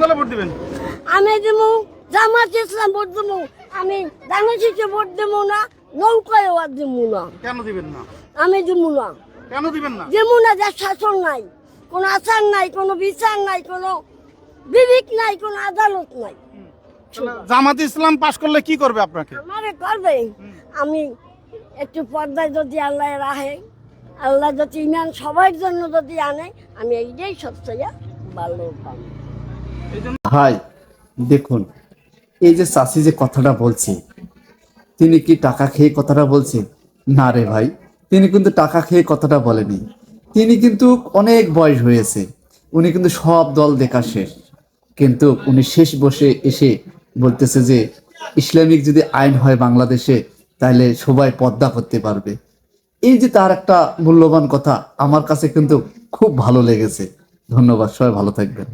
দলে ভোট দিবেন? আমি দেবো জামাত ইসলাম ভোট দেবো। আমি ধানের ভোট দেবো না, নৌকায় আর দেবো না। কেন দিবেন না? আমি দেবো না। কেন দিবেন না? দেবো না, যার শাসন নাই, কোনো আচার নাই, কোনো বিচার নাই, কোনো বিবেক নাই, কোনো আদালত নাই। জামাত ইসলাম পাশ করলে কি করবে আপনাকে? আমারে করবে, আমি একটু পর্দায় যদি আল্লাহ রাখে, আল্লাহ যদি ইমান সবার জন্য যদি আনে, আমি এইটাই সবচেয়ে ভালো পাবো। ভাই দেখুন, এই যে চাষি যে কথাটা বলছে, তিনি কি টাকা খেয়ে কথাটা বলছে? না রে ভাই, তিনি কিন্তু টাকা খেয়ে কথাটা বলেনি। তিনি কিন্তু অনেক বয়স হয়েছে, উনি কিন্তু সব দল দেখা শেষ, কিন্তু উনি শেষ বসে এসে বলতেছে যে ইসলামিক যদি আইন হয় বাংলাদেশে, তাহলে সবাই পর্দা করতে পারবে। এই যে তার একটা মূল্যবান কথা, আমার কাছে কিন্তু খুব ভালো লেগেছে। ধন্যবাদ, সবাই ভালো থাকবেন।